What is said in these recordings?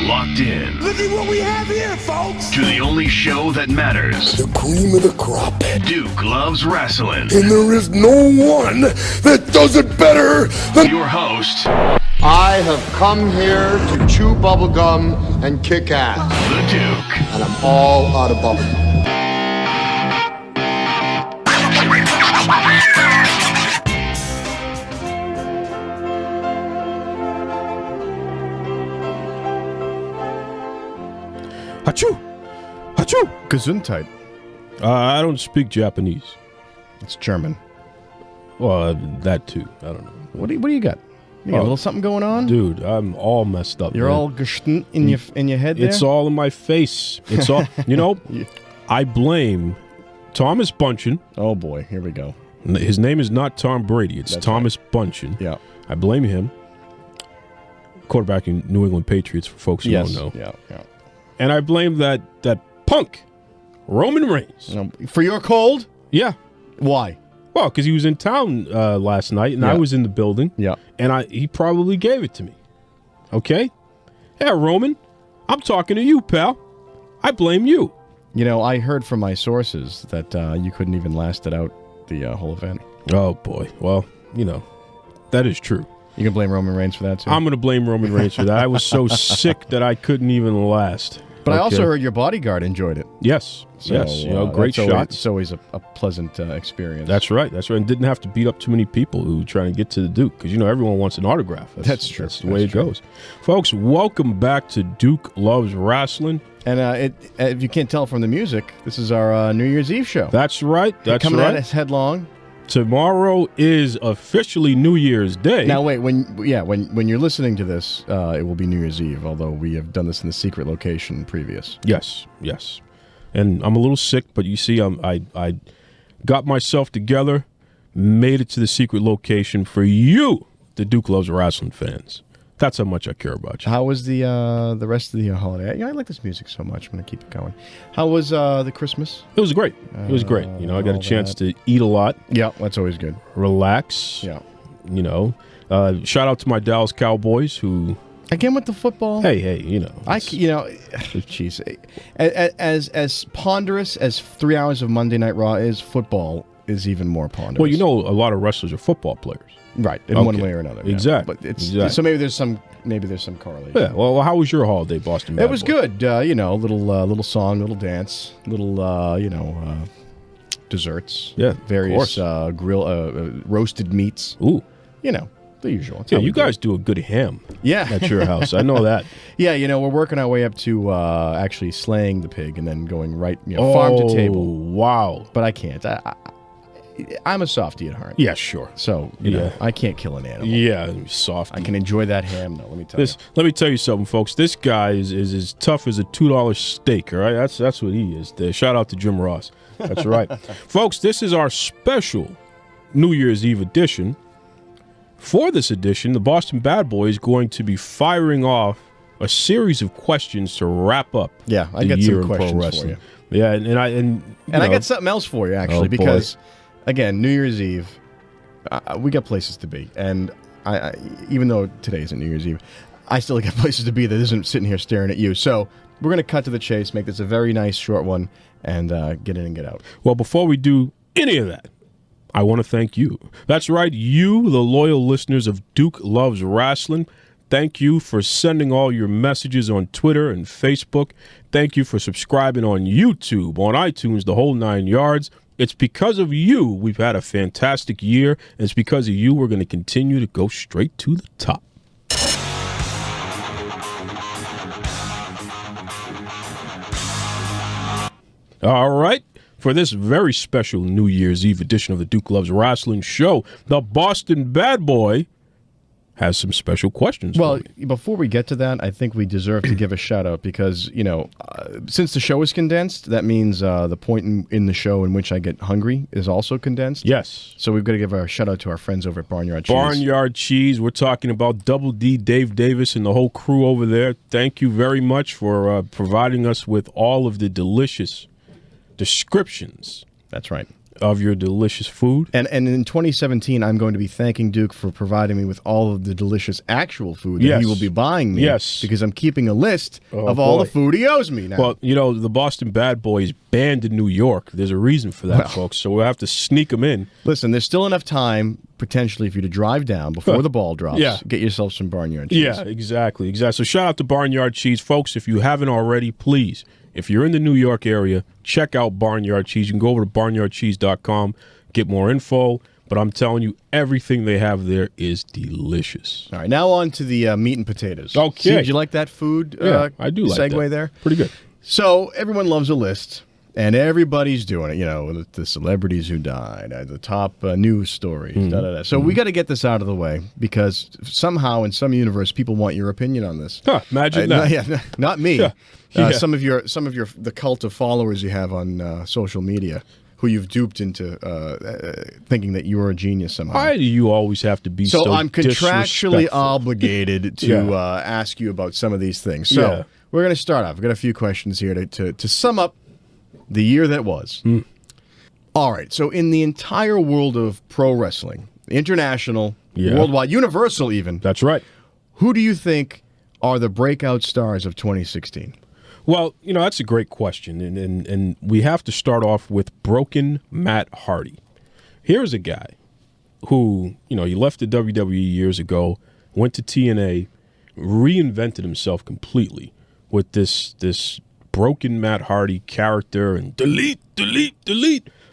locked in. Look at what we have here, folks. To the only show that matters. The cream of the crop. Duke Loves Rasslin. And there is no one that does it better than your host. I have come here to chew bubblegum and kick ass. The Duke. And I'm all out of bubblegum. Achoo! Achoo! Gesundheit. I don't speak Japanese. It's German. Well, that too. I don't know. What do you got? You got a little something going on? Dude, I'm all messed up. You're man. all gestent in your head there? It's all in my face. It's all, I blame Thomas Bundchen. Oh, boy. Here we go. His name is not Tom Brady. It's Thomas Bundchen. Yeah. I blame him. Quarterbacking New England Patriots, for folks who don't know. Yeah. And I blame that punk, Roman Reigns. For your cold? Yeah. Why? Well, because he was in town last night, and I was in the building. Yeah. And he probably gave it to me. Okay? Yeah, Roman, I'm talking to you, pal. I blame you. You know, I heard from my sources that you couldn't even last it out, the whole event. Oh, boy. Well, that is true. You can blame Roman Reigns for that, too? I'm going to blame Roman Reigns for that. I was so sick that I couldn't even last. But I also heard your bodyguard enjoyed it. Yes. So, yes. Great shots. It's always a pleasant experience. That's right. And didn't have to beat up too many people who trying to get to the Duke, because everyone wants an autograph. That's true. That's the way it goes. Folks, welcome back to Duke Loves Rasslin. And if you can't tell from the music, this is our New Year's Eve show. That's right. That's coming right. at us headlong. Tomorrow is officially New Year's Day. Now, wait, when you're listening to this, it will be New Year's Eve, although we have done this in the secret location previous. Yes. And I'm a little sick, but you see, I got myself together, made it to the secret location for you, the Duke Loves Rasslin fans. That's how much I care about you. How was the rest of the holiday? I like this music so much. I'm going to keep it going. How was the Christmas? It was great. It was great. I got a chance to eat a lot. Yeah, that's always good. Relax. Yeah. Shout out to my Dallas Cowboys who... Again with the football. Hey, jeez. As ponderous as 3 hours of Monday Night Raw is, football is even more ponderous. Well, a lot of wrestlers are football players. Right, in one way or another. Yeah. Exactly. But so maybe there's some correlation. Yeah. Well, how was your holiday, Boston Bad It was Boy? good. Little song, little dance, little desserts. Yeah. Various roasted meats. Ooh. The usual. Yeah, you guys do a good ham. Yeah. At your house. I know that. Yeah, we're working our way up to actually slaying the pig and then going right farm to table. Wow. But I can't. I'm a softie at heart. Yeah, sure. So, I can't kill an animal. Yeah, soft. I can enjoy that ham, though, let me tell you. Let me tell you something, folks. This guy is as tough as a $2 steak, all right? That's what he is. Shout out to Jim Ross. That's right. Folks, this is our special New Year's Eve edition. For this edition, the Boston Bad Boy is going to be firing off a series of questions to wrap up I got some questions for you. Yeah, and I got something else for you, actually, because... Again, New Year's Eve, we got places to be. And I even though today isn't New Year's Eve, I still got places to be that isn't sitting here staring at you. So we're going to cut to the chase, make this a very nice short one, and get in and get out. Well, before we do any of that, I want to thank you. That's right, you, the loyal listeners of Duke Loves Rasslin. Thank you for sending all your messages on Twitter and Facebook. Thank you for subscribing on YouTube, on iTunes, the whole 9 yards. It's because of you we've had a fantastic year, and it's because of you we're going to continue to go straight to the top. All right. For this very special New Year's Eve edition of the Duke Loves Rasslin show, the Boston Bad Boy has some special questions. Well, before we get to that, I think we deserve to give a shout out because, since the show is condensed, that means the point in the show in which I get hungry is also condensed. Yes. So we've got to give a shout out to our friends over at Barnyard Cheese. Barnyard Cheese. We're talking about Double D, Dave Davis, and the whole crew over there. Thank you very much for providing us with all of the delicious descriptions. That's right. of your delicious food. And in 2017, I'm going to be thanking Duke for providing me with all of the delicious actual food that Yes. he will be buying me. Yes. Because I'm keeping a list of boy. all the food he owes me now. Well, the Boston Bad Boys banned in New York. There's a reason for that, folks. So we'll have to sneak them in. Listen, there's still enough time, potentially, for you to drive down before the ball drops. Yeah. Get yourself some barnyard cheese. Yeah, exactly. So shout out to Barnyard Cheese. Folks, if you haven't already, please, if you're in the New York area, check out Barnyard Cheese. You can go over to barnyardcheese.com, get more info. But I'm telling you, everything they have there is delicious. All right, now on to the meat and potatoes. Okay. See, did you like that food I do like segue that. there? Pretty good. So everyone loves a list, and everybody's doing it. The celebrities who died, the top news stories, So we got to get this out of the way because somehow in some universe people want your opinion on this. Huh, imagine that. Not me. Yeah. Some of the cult of followers you have on social media, who you've duped into thinking that you are a genius somehow. Why do you always have to be so I'm contractually disrespectful? obligated to ask you about some of these things. So we're going to start off. We've got a few questions here to sum up the year that was. All right. So in the entire world of pro wrestling, international, worldwide, universal even, That's right. who do you think are the breakout stars of 2016? Well, that's a great question, and we have to start off with Broken Matt Hardy. Here's a guy who, he left the WWE years ago, went to TNA, reinvented himself completely with this Broken Matt Hardy character and delete.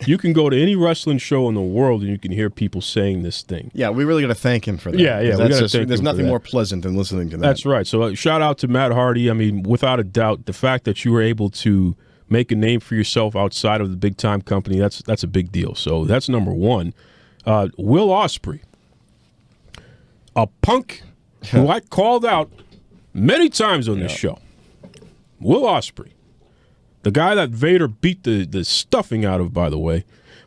You can go to any wrestling show in the world and you can hear people saying this thing. Yeah, we really got to thank him for that. Yeah, we gotta thank him There's for nothing that. more pleasant than listening to that. That's right. So shout out to Matt Hardy. I mean, without a doubt, the fact that you were able to make a name for yourself outside of the big time company, that's a big deal. So that's number one. Will Ospreay, a punk who I called out many times on this show. Will Ospreay, the guy that Vader beat the stuffing out of, by the way.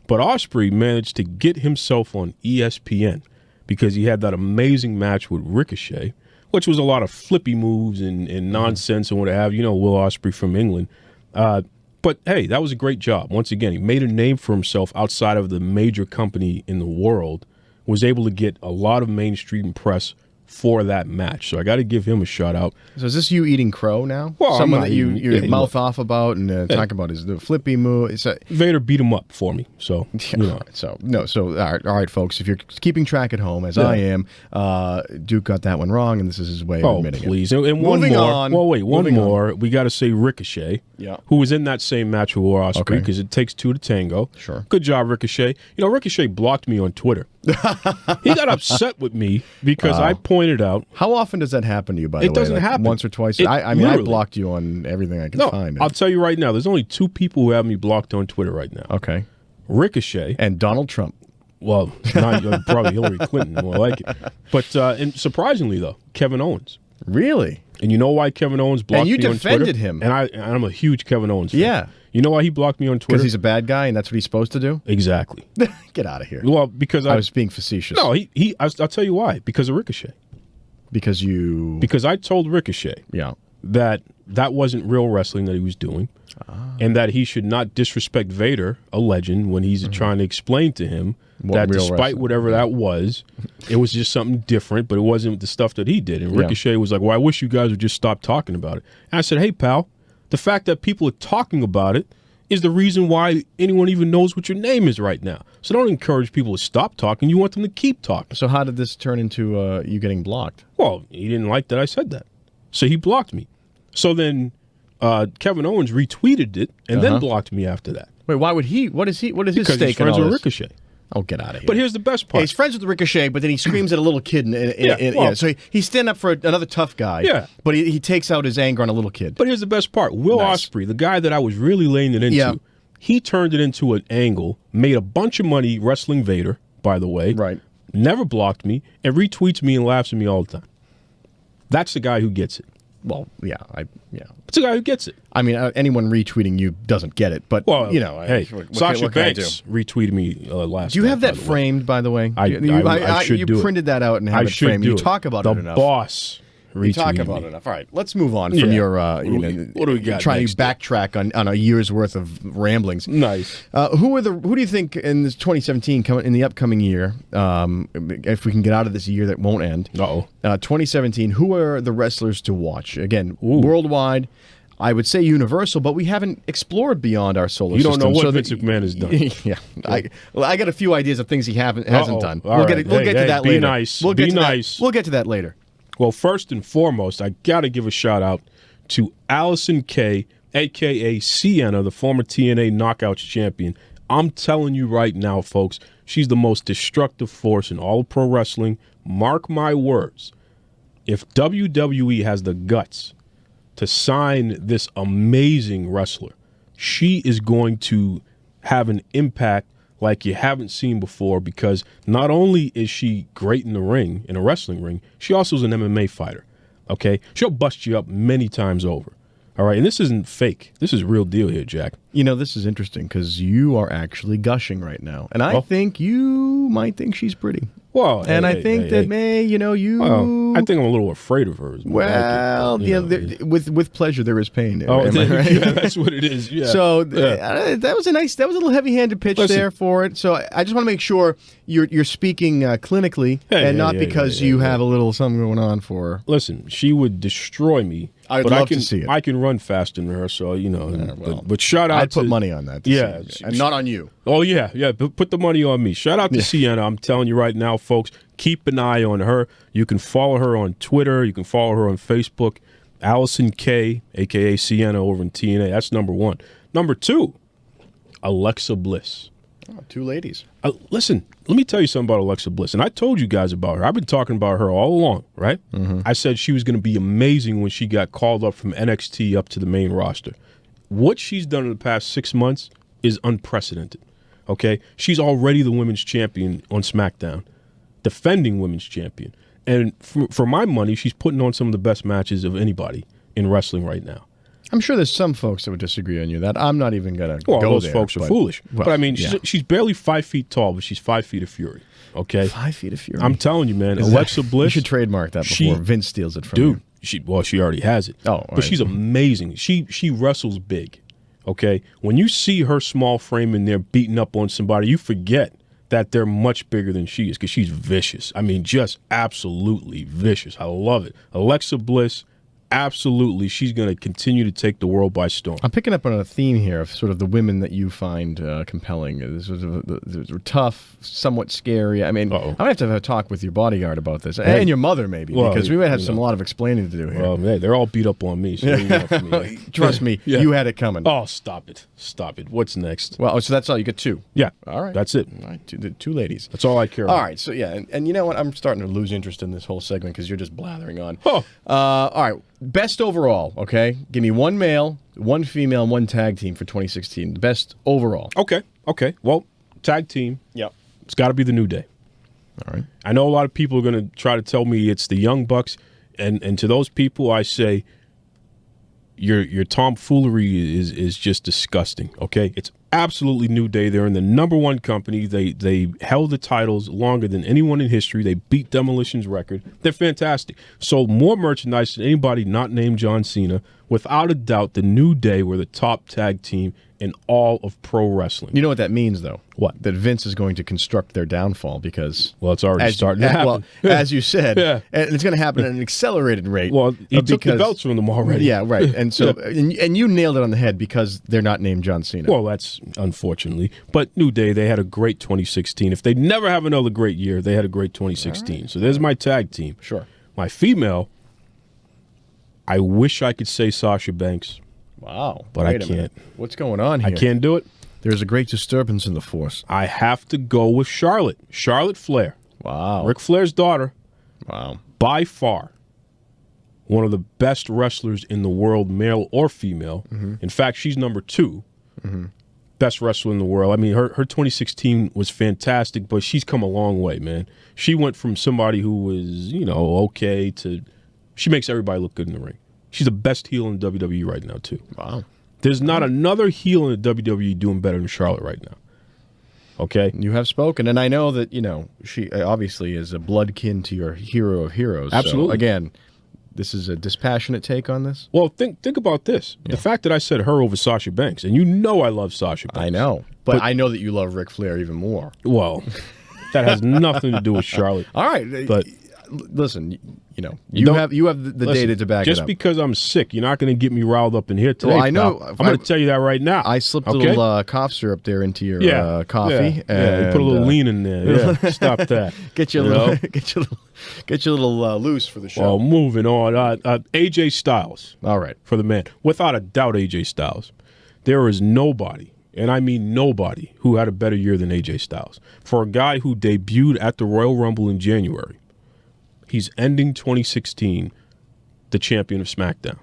But Ospreay managed to get himself on ESPN because he had that amazing match with Ricochet, which was a lot of flippy moves and nonsense and what have you. Will Ospreay from England. But, hey, that was a great job. Once again, he made a name for himself outside of the major company in the world, was able to get a lot of mainstream press for that match. So I got to give him a shout out. So is this you eating crow now? Well, someone I'm not that you eating- your yeah, mouth off about and talk about the flippy move. Vader beat him up for me. So, So all right, folks. If you're keeping track at home, as I am, Duke got that one wrong, and this is his way of admitting please. it. And one Moving more. on. Well, wait, one Moving more. We got to say Ricochet, who was in that same match with Ospreay Okay. because it takes two to tango. Sure. Good job, Ricochet. Ricochet blocked me on Twitter. He got upset with me because I pointed out. How often does that happen to you? By the way, It doesn't happen. Once or twice. It I literally- blocked you on everything I can No, find. I'll tell you right now. There's only two people who have me blocked on Twitter right now. Okay. Ricochet. And Donald Trump. Well, not probably Hillary Clinton, more like it. But and surprisingly, though, Kevin Owens. Really? And you know why Kevin Owens blocked And you me on Twitter? defended him. And I'm a huge Kevin Owens fan. Yeah. You know why he blocked me on Twitter? Because he's a bad guy, and that's what he's supposed to do. Exactly. Get out of here. Well, because I was being facetious. No, I'll tell you why. Because of Ricochet. Because you. Because I told Ricochet that wasn't real wrestling that he was doing, and that he should not disrespect Vader, a legend, when he's trying to explain to him that real despite wrestling. whatever that was, it was just something different, but it wasn't the stuff that he did. And Ricochet was like, well, I wish you guys would just stop talking about it. And I said, hey, pal, the fact that people are talking about it is the reason why anyone even knows what your name is right now. So don't encourage people to stop talking. You want them to keep talking. So how did this turn into you getting blocked? Well, he didn't like that I said that. So he blocked me. So then Kevin Owens retweeted it and then blocked me after that. Wait, why would he? What is his Because stake he's in friends all with this? Ricochet. Oh, get out of here. But here's the best part. He's friends with Ricochet, but then he screams at a little kid. So he's standing up for another tough guy. Yeah. But he takes out his anger on a little kid. But here's the best part. Will Ospreay, the guy that I was really laying it into, he turned it into an angle, made a bunch of money wrestling Vader, by the way. Right. Never blocked me, and retweets me and laughs at me all the time. That's the guy who gets it. Well, yeah. That's the guy who gets it. I mean, anyone retweeting you doesn't get it, but, Well, hey, Sasha Banks retweeted me last Do you night, have by that the way. framed, by the way? I should you do printed that out and have I it should framed. do You it. talk about the it enough. boss We talk Retweet about me. it enough. All right, let's move on from Yeah. your, What do we got trying next? to backtrack on a year's worth of ramblings. Nice. Who do you think in this 2017 in the upcoming year, if we can get out of this year that won't end? 2017. Who are the wrestlers to watch? Again, worldwide. I would say universal, but we haven't explored beyond our solar You system. don't know what so Vince McMahon has done. Yeah, I got a few ideas of things he hasn't done. All We'll right. get to that be later. Nice. We'll get be to nice. That. We'll get to that later. Well, first and foremost, I got to give a shout out to Allison Kay, a.k.a. Sienna, the former TNA Knockouts champion. I'm telling you right now, folks, she's the most destructive force in all of pro wrestling. Mark my words. If WWE has the guts to sign this amazing wrestler, she is going to have an impact like you haven't seen before, because not only is she great in the ring, in a wrestling ring, she also is an MMA fighter, okay? She'll bust you up many times over, all right? And this isn't fake. This is real deal here, Jack. You know, this is interesting because you are actually gushing right now. And I think you might think she's pretty. Well, and I think that you... Well, I think I'm a little afraid of her. Well, with pleasure there is pain. Oh, am I right? yeah, that's what it is. Yeah. So that was a little heavy-handed pitch there for it. So I just want to make sure you're speaking clinically not because you have a little something going on for her. Listen, she would destroy me. I'd love to see it. I can run faster than her, so but shout out I'd put money on that. And not on you. Oh yeah. Put the money on me. Shout out to Sienna. I'm telling you right now, folks. Keep an eye on her. You can follow her on Twitter. You can follow her on Facebook. Allison Kay, a.k.a. Sienna, over in TNA. That's number one. Number two, Alexa Bliss. Oh, two ladies. Listen, let me tell you something about Alexa Bliss. And I told you guys about her. I've been talking about her all along, right? Mm-hmm. I said she was going to be amazing when she got called up from NXT up to the main roster. What she's done in the past 6 months is unprecedented, okay? She's already the women's champion on SmackDown, defending women's champion. And for my money, she's putting on some of the best matches of anybody in wrestling right now. I'm sure there's some folks that would disagree on you. That I'm not even going to go there. Well, those folks are foolish. Well, but I mean, she's barely 5 feet tall, but she's 5 feet of fury. Okay, 5 feet of fury. I'm telling you, man. Alexa Bliss. You should trademark that before Vince steals it from you. She already has it. Oh, but she's amazing. She wrestles big. Okay, when you see her small frame in there beating up on somebody, you forget that they're much bigger than she is, because she's vicious. I mean, just absolutely vicious. I love it. Alexa Bliss. Absolutely, she's going to continue to take the world by storm. I'm picking up on a theme here of sort of the women that you find compelling. They're tough, somewhat scary. I mean, I'm going to have a talk with your bodyguard about this, and your mother maybe, because we might have a lot of explaining to do here. Well, they're all beat up on me. So Trust me, you had it coming. Oh, stop it. What's next? Well, so that's all. You get two. Yeah. All right. That's it. All right, two ladies. That's all I care about. All right, so yeah, and you know what? I'm starting to lose interest in this whole segment because you're just blathering on. Oh. All right. Best overall, okay? Give me one male, one female, and one tag team for 2016. The best overall. Okay. Well, tag team. Yep. It's got to be the New Day. All right. I know a lot of people are going to try to tell me it's the Young Bucks, and to those people I say, your tomfoolery is just disgusting, okay? It's absolutely New Day. They're in the number one company. They held the titles longer than anyone in history. They beat Demolition's record. They're fantastic. Sold more merchandise than anybody not named John Cena. Without a doubt, the New Day were the top tag team in all of pro wrestling. You know what that means, though? What? That Vince is going to construct their downfall because... Well, it's already starting to happen. Well, as you said, Yeah. and it's going to happen at an accelerated rate. Well, he took the belts from them already. Yeah, right. And so, and you nailed it on the head because they're not named John Cena. Well, that's unfortunately. But New Day, they had a great 2016. If they never have another great year, they had a great 2016. Right. So there's my tag team. Sure. My female, I wish I could say Sasha Banks. Wow. But I can't. What's going on here? I can't do it. There's a great disturbance in the force. I have to go with Charlotte. Charlotte Flair. Wow. Ric Flair's daughter. Wow. By far, one of the best wrestlers in the world, male or female. Mm-hmm. In fact, she's number 2. Mm-hmm. Best wrestler in the world. I mean, her 2016 was fantastic, but she's come a long way, man. She went from somebody who was, okay to... She makes everybody look good in the ring. She's the best heel in WWE right now, too. Wow. There's not another heel in the WWE doing better than Charlotte right now. Okay? You have spoken, and I know that, she obviously is a blood kin to your hero of heroes. Absolutely. So, again, This is a dispassionate take on this? Well, think about this. The fact that I said her over Sasha Banks, and you know I love Sasha Banks. I know. But I know that you love Ric Flair even more. Well, that has nothing to do with Charlotte. All right. But listen, you have the data to back it up. Just because I'm sick, you're not going to get me riled up in here today. Well, I know. Pal. I'm going to tell you that right now. I slipped a little cough syrup there into your coffee. Yeah, you put a little lean in there. Yeah, stop that. Get you a little, get you a little loose for the show. Well, moving on. AJ Styles. All right. For the man, without a doubt, AJ Styles. There is nobody, and I mean nobody, who had a better year than AJ Styles. For a guy who debuted at the Royal Rumble in January, he's ending 2016 the champion of SmackDown.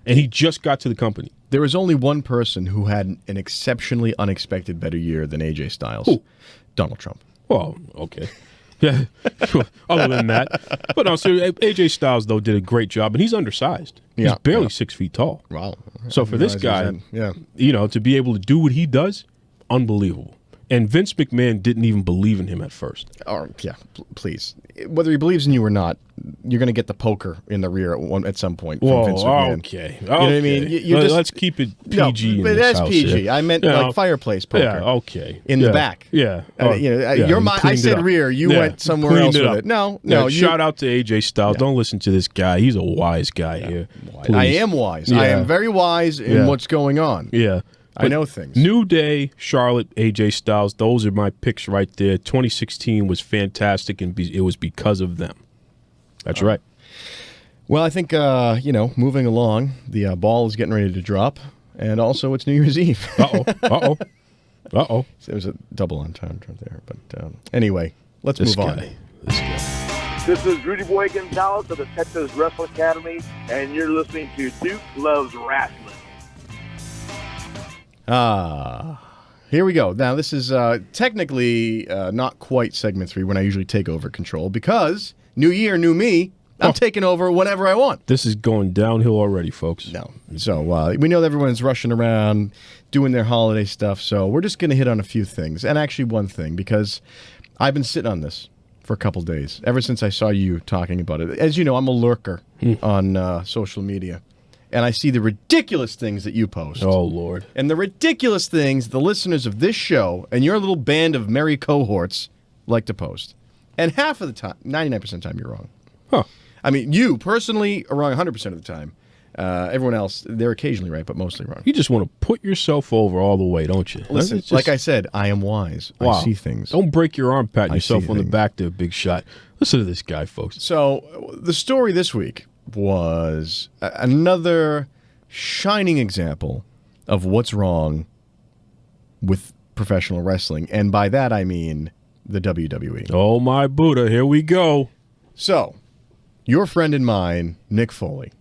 And he just got to the company. There was only one person who had an exceptionally unexpected better year than AJ Styles. Who? Donald Trump. Well, okay. Yeah. Other than that. But no, so AJ Styles, though, did a great job. And he's undersized. He's barely 6 feet tall. Wow. So for this guy, to be able to do what he does, unbelievable. And Vince McMahon didn't even believe in him at first. Please. Whether he believes in you or not, you're going to get the poker in the rear at some point from Vince McMahon. Okay. You know what I mean? Let's keep it PG. No, but that's PG. Yeah. I meant like fireplace poker. Yeah, okay. In the back. Yeah. I said rear. You went somewhere else with it. No. Shout out to AJ Styles. Don't listen to this guy. He's a wise guy here. Please. I am wise. I am very wise in what's going on. Yeah. I know things. New Day, Charlotte, AJ Styles, those are my picks right there. 2016 was fantastic, and it was because of them. That's right. Well, I think, moving along, the ball is getting ready to drop, and also it's New Year's Eve. Uh-oh. There was a double entendre there. But anyway, let's move on. This guy. This is Rudy Boy Gonzalez of the Texas Wrestling Academy, and you're listening to Duke Loves Rasslin. Here we go. Now, this is technically not quite segment 3 when I usually take over control because new year, new me. I'm taking over whenever I want. This is going downhill already, folks. No. So we know that everyone's rushing around doing their holiday stuff, so we're just going to hit on a few things. And actually one thing, because I've been sitting on this for a couple days, ever since I saw you talking about it. As you know, I'm a lurker on social media. And I see the ridiculous things that you post. Oh, Lord. And the ridiculous things the listeners of this show and your little band of merry cohorts like to post. And half of the time, 99% of the time, you're wrong. Huh. I mean, you personally are wrong 100% of the time. Everyone else, they're occasionally right, but mostly wrong. You just want to put yourself over all the way, don't you? Listen, like I said, I am wise. Wow. I see things. Don't break your arm patting yourself on the back there, big shot. Listen to this guy, folks. So the story this week was another shining example of what's wrong with professional wrestling. And by that, I mean the WWE. Oh, my Buddha. Here we go. So, your friend and mine, Mick Foley,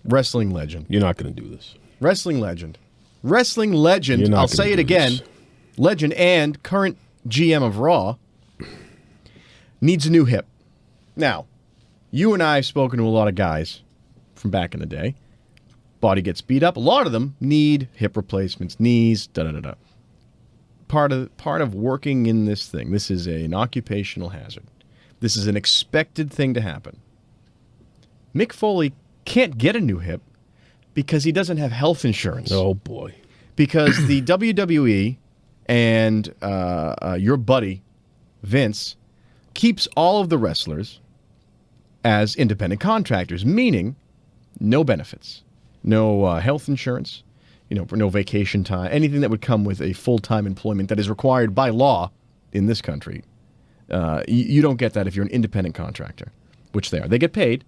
wrestling legend. You're not going to do this. Wrestling legend. Wrestling legend. I'll say it again. Legend and current GM of Raw needs a new hip. Now, you and I have spoken to a lot of guys from back in the day. Body gets beat up. A lot of them need hip replacements, knees, da-da-da-da. Part of working in this thing, this is an occupational hazard. This is an expected thing to happen. Mick Foley can't get a new hip because he doesn't have health insurance. Oh, boy. Because the WWE and your buddy, Vince, keeps all of the wrestlers as independent contractors, meaning no benefits, no health insurance, no vacation time, anything that would come with a full-time employment that is required by law in this country. You don't get that if you're an independent contractor, which they are. They get paid,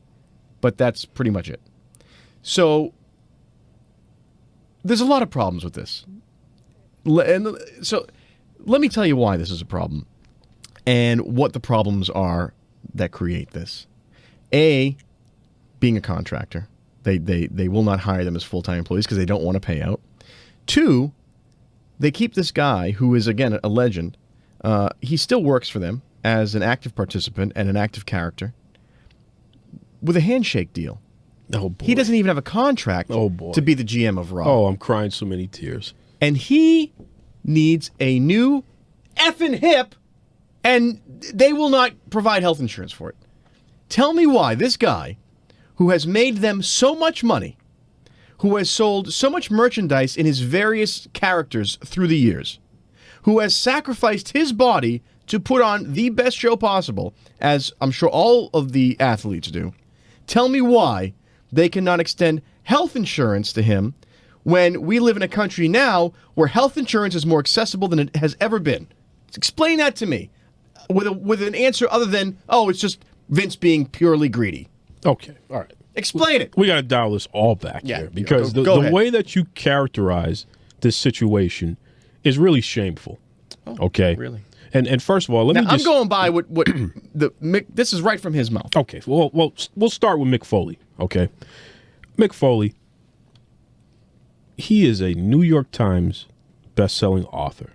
but that's pretty much it. So there's a lot of problems with this. So let me tell you why this is a problem and what the problems are that create this. A, being a contractor. They will not hire them as full-time employees because they don't want to pay out. 2, they keep this guy who is, again, a legend. He still works for them as an active participant and an active character with a handshake deal. Oh, boy. He doesn't even have a contract to be the GM of Raw. Oh, I'm crying so many tears. And he needs a new effing hip, and they will not provide health insurance for it. Tell me why this guy, who has made them so much money, who has sold so much merchandise in his various characters through the years, who has sacrificed his body to put on the best show possible, as I'm sure all of the athletes do, tell me why they cannot extend health insurance to him when we live in a country now where health insurance is more accessible than it has ever been. Explain that to me with an answer other than, oh, it's just Vince being purely greedy. Okay, all right. Explain it. We got to dial this all back here because go the ahead. way that you characterize this situation is really shameful. Okay, really? And first of all, let me just... I'm going by what this is right from his mouth. Okay, well, we'll start with Mick Foley, okay? Mick Foley, he is a New York Times best-selling author,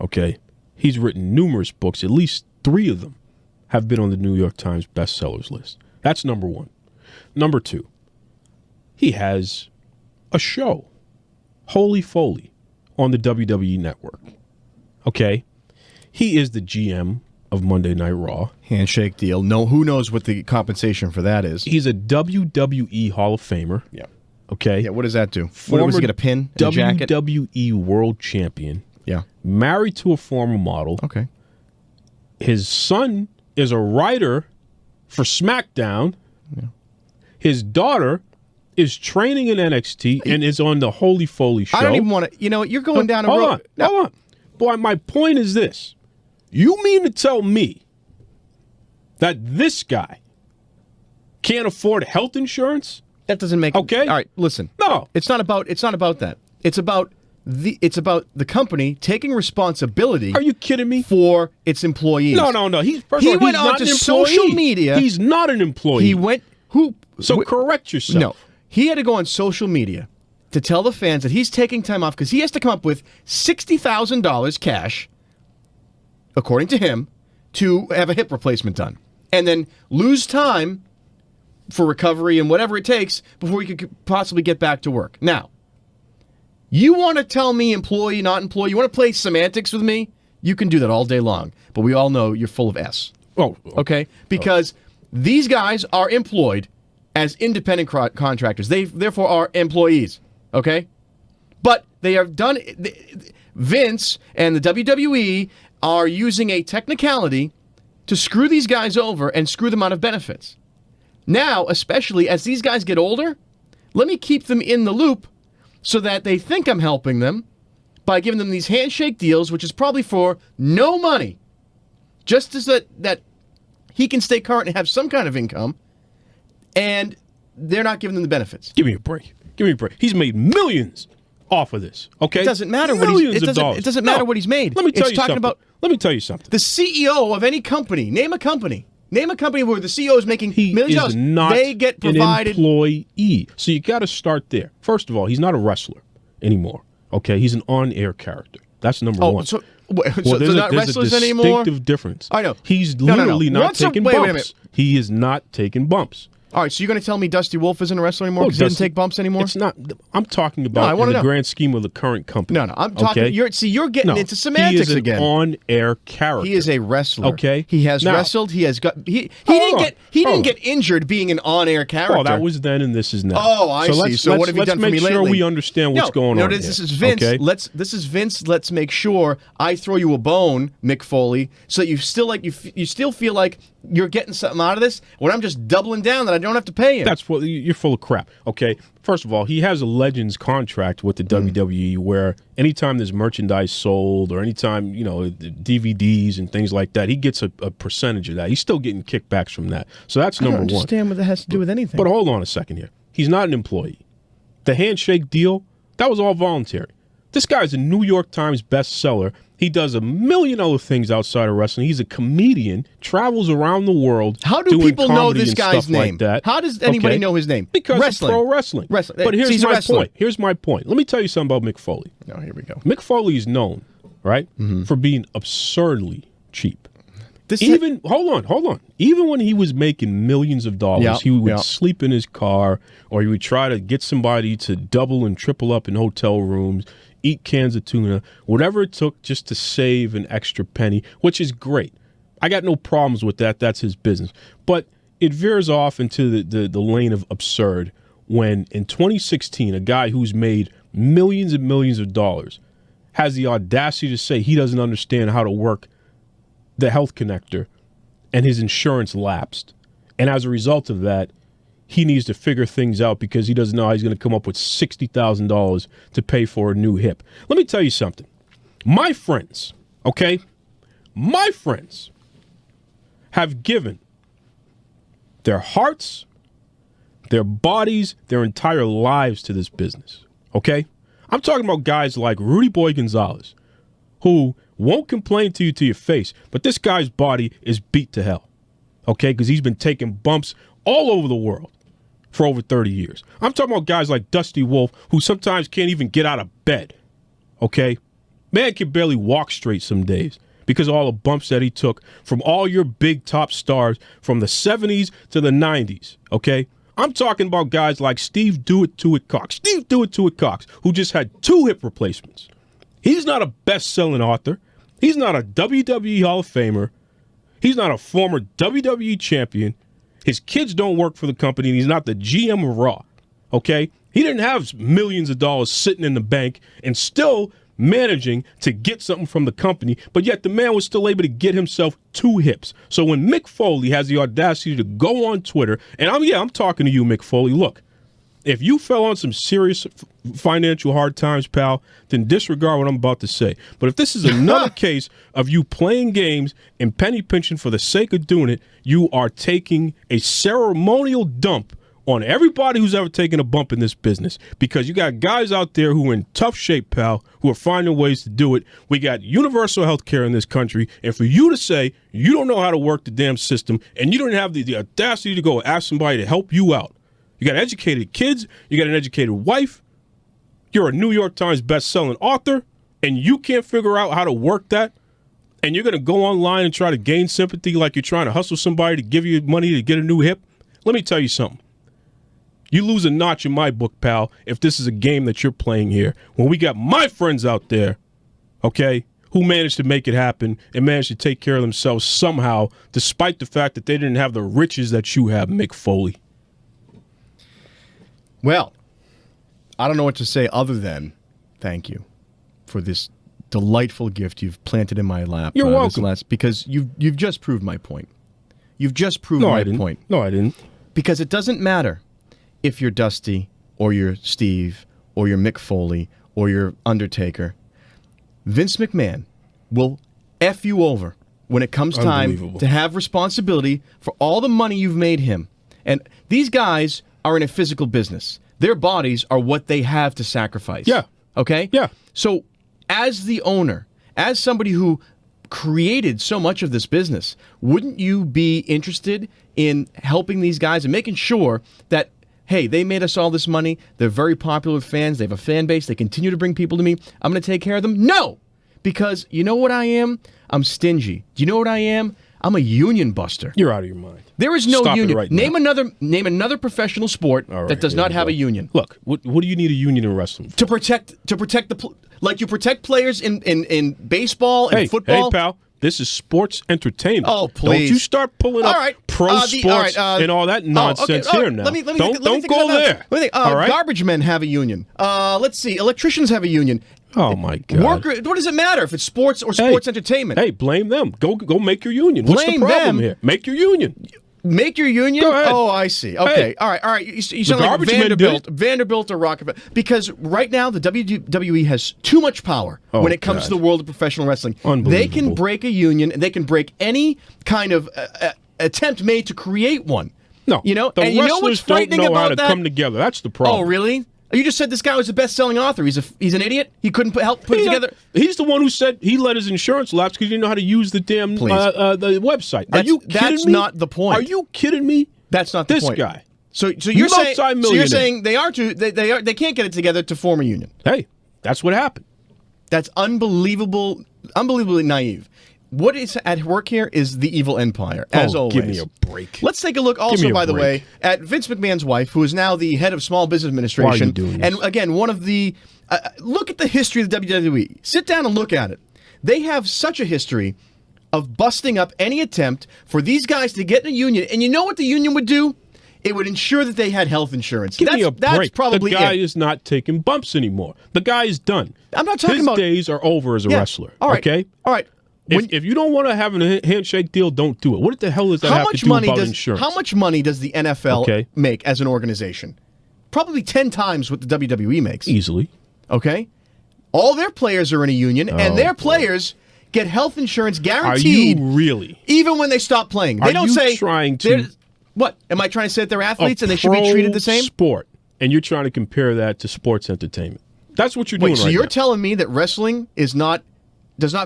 okay? He's written numerous books. At least 3 of them have been on the New York Times bestsellers list. That's number 1. Number 2, he has a show, Holy Foley, on the WWE Network, okay? He is the GM of Monday Night Raw. Handshake deal. No, who knows what the compensation for that is? He's a WWE Hall of Famer. Yeah. Okay. Yeah. What does that do? What does he get? A pin? And a jacket? WWE World Champion. Yeah. Married to a former model. Okay. His son is a writer for SmackDown. Yeah. His daughter is training in NXT and is on the Holy Foley show. I don't even want to. You know, you're going down a road. Hold on. Boy, my point is this. You mean to tell me that this guy can't afford health insurance? That doesn't make okay. All right, listen. No, it's not about that. It's about the company taking responsibility. Are you kidding me? For its employees. No. He went on to social media. He's not an employee. He went correct yourself. No, he had to go on social media to tell the fans that he's taking time off because he has to come up with $60,000 cash, according to him, to have a hip replacement done. And then lose time for recovery and whatever it takes before he could possibly get back to work. Now, you want to tell me employee, not employee, you want to play semantics with me? You can do that all day long. But we all know you're full of S. Oh. Okay? Because these guys are employed as independent contractors. They, therefore, are employees. Okay? But they have done... Vince and the WWE are using a technicality to screw these guys over and screw them out of benefits. Now, especially as these guys get older, let me keep them in the loop so that they think I'm helping them by giving them these handshake deals, which is probably for no money, just as that he can stay current and have some kind of income, and they're not giving them the benefits. Give me a break. He's made millions off of this. Okay, it doesn't matter millions of dollars. It doesn't matter what he's made. Let me tell you something. Let me tell you something. The CEO of any company, name a company where the CEO is making millions of dollars. Not they get provided an employee. So you got to start there. First of all, he's not a wrestler anymore. Okay, he's an on-air character. That's number one. So they're not wrestlers anymore? There's a distinctive difference. I know. He's literally not taking bumps. Wait a minute. He is not taking bumps. All right, so you're going to tell me Dusty Wolf isn't a wrestler anymore because he doesn't take bumps anymore? It's not. I'm talking about in the grand scheme of the current company. No, I'm talking. Okay? You're getting into semantics again. He is an on-air character. He is a wrestler. Okay, he has wrestled. He has got. He didn't get injured being an on-air character. Oh, that was then, and this is now. Oh, I see. So what have you done for me lately? Let's make sure we understand what's going on. No, this is Vince. Okay? This is Vince. Let's make sure I throw you a bone, Mick Foley, so that you still you still feel like you're getting something out of this when I'm just doubling down that I don't have to pay him. That's what you're full of crap. Okay, first of all, he has a Legends contract with the WWE where anytime there's merchandise sold or anytime DVDs and things like that, he gets a percentage of that. He's still getting kickbacks from that. So that's number one. I don't understand what that has to do with anything. But hold on a second here. He's not an employee. The handshake deal, that was all voluntary. This guy's a New York Times bestseller. He does a million other things outside of wrestling. He's a comedian, travels around the world. How do people know this guy's name? Like How does anybody know his name? Because of pro wrestling. But here's my point. Here's my point. Let me tell you something about Mick Foley. Oh, here we go. Mick Foley is known, right, for being absurdly cheap. Hold on. Even when he was making millions of dollars, he would sleep in his car, or he would try to get somebody to double and triple up in hotel rooms, eat cans of tuna, whatever it took just to save an extra penny, which is great. I got no problems with that. That's his business. But it veers off into the lane of absurd when in 2016, a guy who's made millions and millions of dollars has the audacity to say he doesn't understand how to work the health connector and his insurance lapsed. And as a result of that, he needs to figure things out because he doesn't know how he's going to come up with $60,000 to pay for a new hip. Let me tell you something. My friends, okay, my friends have given their hearts, their bodies, their entire lives to this business, okay? I'm talking about guys like Rudy Boy Gonzalez, who won't complain to you to your face, but this guy's body is beat to hell, okay? Because he's been taking bumps all over the world for over 30 years. I'm talking about guys like Dusty Wolf, who sometimes can't even get out of bed, okay? Man can barely walk straight some days because of all the bumps that he took from all your big top stars from the 70s to the 90s, okay? I'm talking about guys like Steve Do-It-To-It Cox. Steve Do-It-To-It Cox, who just had 2 hip replacements. He's not a best-selling author. He's not a WWE Hall of Famer. He's not a former WWE champion. His kids don't work for the company, and he's not the GM of Raw, okay? He didn't have millions of dollars sitting in the bank and still managing to get something from the company, but yet the man was still able to get himself 2 hips. So when Mick Foley has the audacity to go on Twitter, and I'm talking to you, Mick Foley, look, if you fell on some serious financial hard times, pal, then disregard what I'm about to say. But if this is another case of you playing games and penny pinching for the sake of doing it, you are taking a ceremonial dump on everybody who's ever taken a bump in this business, because you got guys out there who are in tough shape, pal, who are finding ways to do it. We got universal health care in this country, and for you to say you don't know how to work the damn system and you don't have the audacity to go ask somebody to help you out. You got educated kids, you got an educated wife, you're a New York Times best-selling author, and you can't figure out how to work that, and you're going to go online and try to gain sympathy like you're trying to hustle somebody to give you money to get a new hip? Let me tell you something. You lose a notch in my book, pal, if this is a game that you're playing here. When we got my friends out there, okay, who managed to make it happen and managed to take care of themselves somehow, despite the fact that they didn't have the riches that you have, Mick Foley. Well, I don't know what to say other than thank you for this delightful gift you've planted in my lap. You're welcome. Because you've just proved my point. You've just proved my point. No, I didn't. Because it doesn't matter if you're Dusty or you're Steve or you're Mick Foley or you're Undertaker. Vince McMahon will F you over when it comes time to have responsibility for all the money you've made him. And these guys are in a physical business. Their bodies are what they have to sacrifice. Yeah. Okay? Yeah. So as the owner, as somebody who created so much of this business, wouldn't you be interested in helping these guys and making sure that, hey, they made us all this money, they're very popular with fans, they have a fan base, they continue to bring people to me, I'm going to take care of them? No! Because you know what I am? I'm stingy. Do you know what I am? I'm a union buster. You're out of your mind. There is no Stop union. It right name now. another professional sport that does not have a union. Look, what do you need a union in wrestling for? To protect like you protect players in baseball and football. Hey, pal. This is sports entertainment. Oh, please. Don't you start pulling up pro sports and all that nonsense here now. Don't go there. All right? Garbage men have a union. Let's see. Electricians have a union. Oh, my God. What does it matter if it's sports or sports entertainment? Hey, blame them. Go make your union. What's the problem here? Make your union. Make your union? Go ahead. Oh, I see. Okay. Hey, all right. You sound like Vanderbilt or Rockefeller. Because right now, the WWE has too much power when it comes to the world of professional wrestling. They can break a union, and they can break any kind of attempt made to create one. No. You know? The and you know what's frightening don't know about how to that? come together. That's the problem. Oh, really? You just said this guy was a best-selling author. He's an idiot? He couldn't help put it together? He's the one who said he let his insurance lapse because he didn't know how to use the damn the website. Are you kidding me? That's not the point. Are you kidding me? That's not the point. This guy. So you're saying they can't get it together to form a union. Hey, that's what happened. That's unbelievably naive. What is at work here is the evil empire, as always. Give me a break. Let's take a look also, by the way, at Vince McMahon's wife, who is now the head of Small Business Administration. Why are you doing this? And again, one of the... look at the history of the WWE. Sit down and look at it. They have such a history of busting up any attempt for these guys to get in a union. And you know what the union would do? It would ensure that they had health insurance. Give me a That's break. probably the guy it. is not taking bumps anymore. The guy is done. I'm not talking His about days are over as a wrestler. All right. Okay. All right. If you don't want to have a handshake deal, don't do it. What the hell does that have to do about insurance? How much money does the NFL make as an organization? Probably 10 times what the WWE makes. Easily. Okay? All their players are in a union, and their players get health insurance guaranteed. Are you really? Even when they stop playing. They don't say trying to. What? Am I trying to say that they're athletes and they should be treated the same? Sport, and you're trying to compare that to sports entertainment. That's what you're doing. So you're telling me that wrestling does not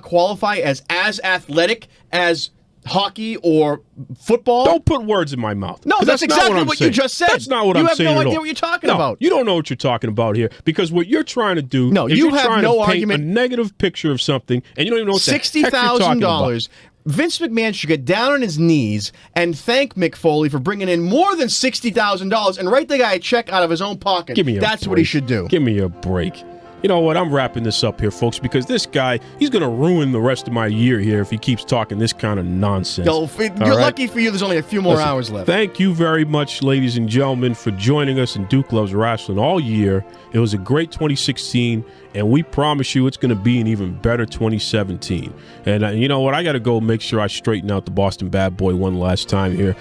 qualify as athletic as hockey or football? Don't put words in my mouth. No, that's exactly what you just said. That's not what I'm saying. You have no at idea all. what you're talking about. You don't know what you're talking about here because what you're trying to do is you you're have trying no to paint argument. a negative picture of something, and you don't even know what the heck you're talking about. $60,000. Vince McMahon should get down on his knees and thank Mick Foley for bringing in more than $60,000 and write the guy a check out of his own pocket. That's what he should do. Give me a break. You know what? I'm wrapping this up here, folks, because this guy, he's going to ruin the rest of my year here if he keeps talking this kind of nonsense. Lucky for you, there's only a few more hours left. Thank you very much, ladies and gentlemen, for joining us in Duke Loves Rasslin all year. It was a great 2016, and we promise you it's going to be an even better 2017. And you know what? I got to go make sure I straighten out the Boston Bad Boy one last time here.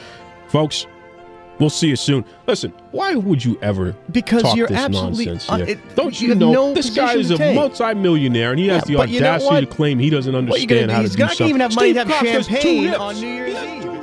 Folks, we'll see you soon. Listen, why would you ever talk you're this absolutely nonsense here? Don't you you know no this guy is a multi-millionaire and he has the audacity to claim he doesn't understand how to do something. He's not even have money to have Steve Cross has 2 champagne hips. on New Year's Eve.